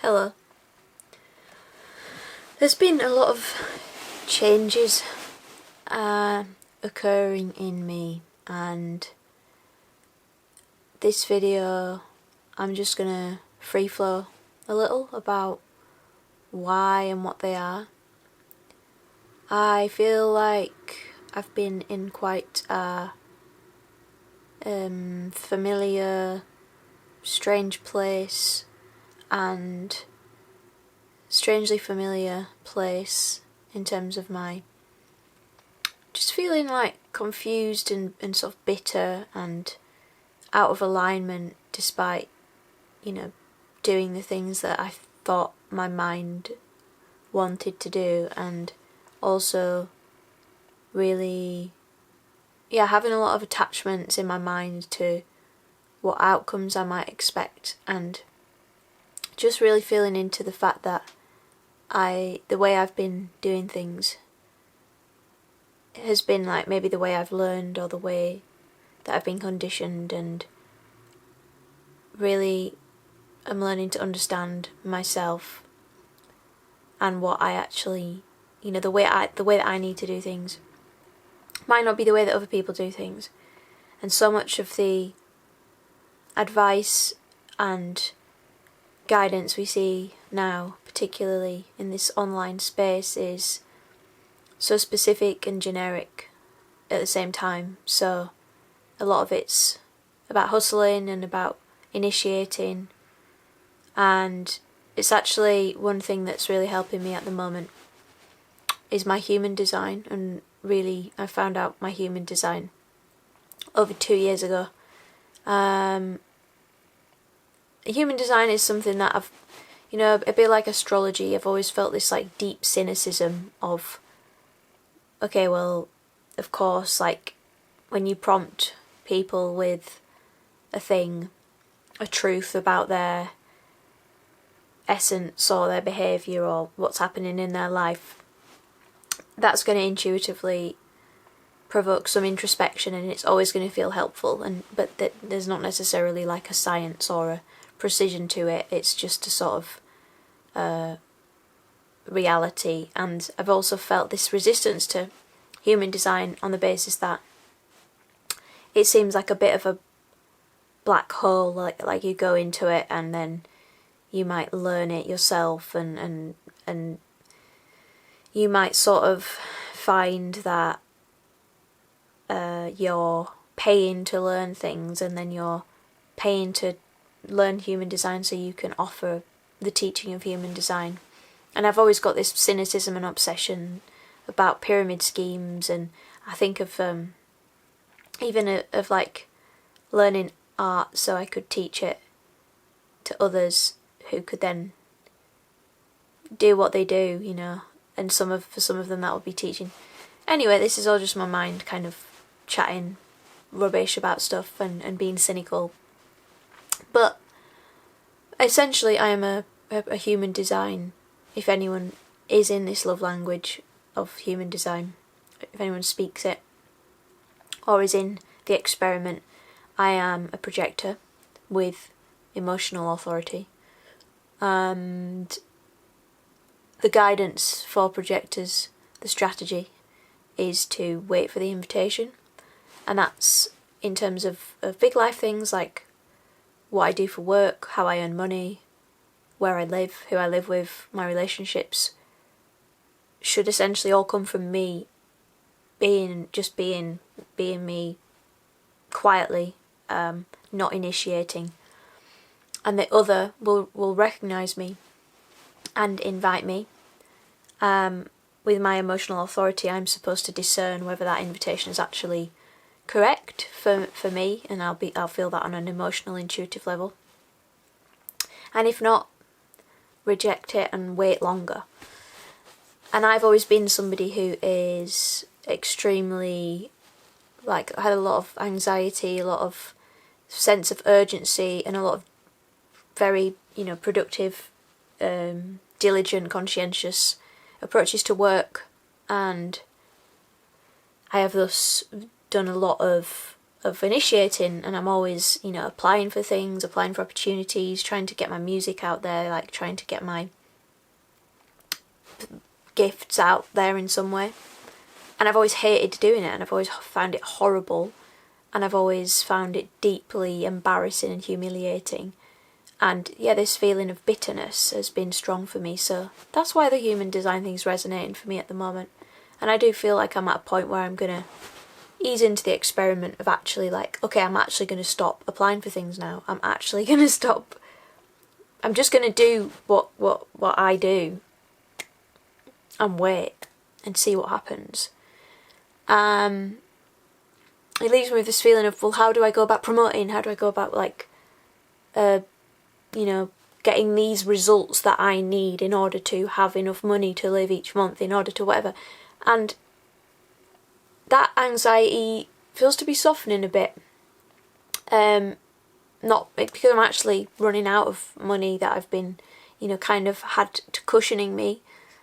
Hello. There's been a lot of changes occurring in me, and this video I'm just gonna free flow a little about why and what they are. I feel like I've been in quite a familiar, strange place and strangely familiar place in terms of my just feeling like confused and sort of bitter and out of alignment despite, doing the things that I thought my mind wanted to do, and also really having a lot of attachments in my mind to what outcomes I might expect, and just really feeling into the fact that the way I've been doing things has been like maybe the way I've learned or the way that I've been conditioned, and really I'm learning to understand myself and what I actually, the way that I need to do things might not be the way that other people do things. And so much of the advice and guidance we see now, particularly in this online space, is so specific and generic at the same time. So a lot of it's about hustling and about initiating, and it's actually one thing that's really helping me at the moment is my human design. And really I found out my human design over 2 years ago. Human design is something that I've, a bit like astrology, I've always felt this like deep cynicism of, okay, well, of course, like when you prompt people with a thing, a truth about their essence or their behaviour or what's happening in their life, that's going to intuitively provoke some introspection, and it's always going to feel helpful. But there's not necessarily like a science or a precision to it. It's just a sort of reality. And I've also felt this resistance to human design on the basis that it seems like a bit of a black hole, like you go into it and then you might learn it yourself, and you might sort of find that you're paying to learn things, and then you're paying to learn human design so you can offer the teaching of human design. And I've always got this cynicism and obsession about pyramid schemes, and I think of even of like learning art so I could teach it to others who could then do what they do, and for some of them that would be teaching. Anyway, this is all just my mind kind of chatting rubbish about stuff and being cynical. But essentially I am a human design. If anyone is in this love language of human design, if anyone speaks it or is in the experiment, I am a projector with emotional authority. And the guidance for projectors, the strategy, is to wait for the invitation. And that's in terms of big life things like what I do for work, how I earn money, where I live, who I live with, my relationships, should essentially all come from me being me quietly, not initiating. And the other will recognise me and invite me. With my emotional authority, I'm supposed to discern whether that invitation is actually correct for me, and I'll feel that on an emotional, intuitive level. And if not, reject it and wait longer. And I've always been somebody who is extremely, I had a lot of anxiety, a lot of sense of urgency, and a lot of very, productive, diligent, conscientious approaches to work. And I have thus done a lot of initiating, and I'm always, you know, applying for things, applying for opportunities, trying to get my music out there, like trying to get my gifts out there in some way. And I've always hated doing it, and I've always found it horrible, and I've always found it deeply embarrassing and humiliating. And yeah, this feeling of bitterness has been strong for me, so that's why the human design thing's resonating for me at the moment. And I do feel like I'm at a point where I'm gonna ease into the experiment of actually like, okay, I'm actually gonna stop applying for things now. I'm actually gonna stop. I'm just gonna do what I do and wait and see what happens. It leaves me with this feeling of, well, how do I go about promoting? How do I go about, like, you know, getting these results that I need in order to have enough money to live each month, in order to whatever. And that anxiety feels to be softening a bit. Not because I'm actually running out of money that I've been, you know, kind of had to cushioning me,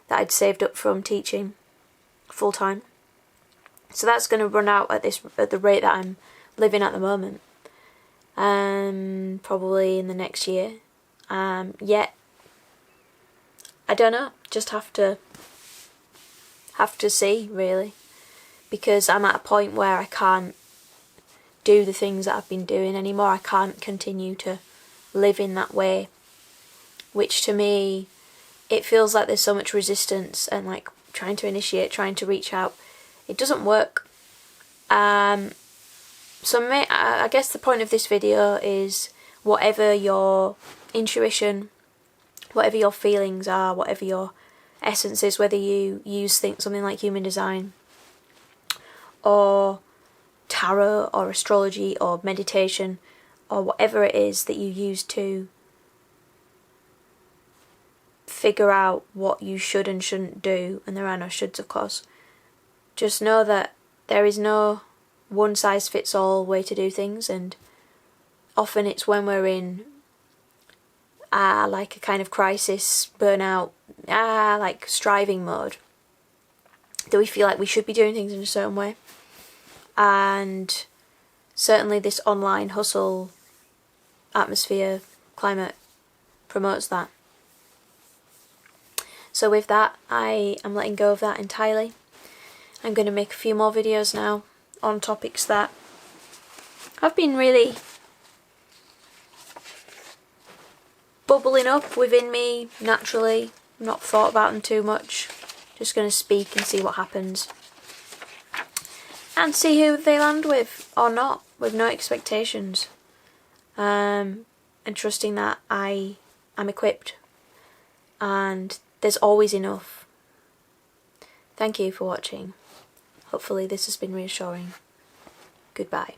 that I'd saved up from teaching full time. So that's going to run out at the rate that I'm living at the moment. Probably in the next year. Yet I don't know. Just have to see, really, because I'm at a point where I can't do the things that I've been doing anymore. I can't continue to live in that way, which to me, it feels like there's so much resistance and like trying to initiate, trying to reach out. It doesn't work. So I guess the point of this video is, whatever your intuition, whatever your feelings are, whatever your essence is, whether you use something like human design or tarot or astrology or meditation or whatever it is that you use to figure out what you should and shouldn't do, and there are no shoulds, of course, just know that there is no one size fits all way to do things, and often it's when we're in like a kind of crisis, burnout, like striving mode, that we feel like we should be doing things in a certain way. And certainly this online hustle atmosphere, climate promotes that. So with that, I am letting go of that entirely. I'm going to make a few more videos now on topics that have been really bubbling up within me naturally, not thought about them too much. Just going to speak and see what happens. And see who they land with or not, with no expectations. And trusting that I am equipped and there's always enough. Thank you for watching. Hopefully this has been reassuring. Goodbye.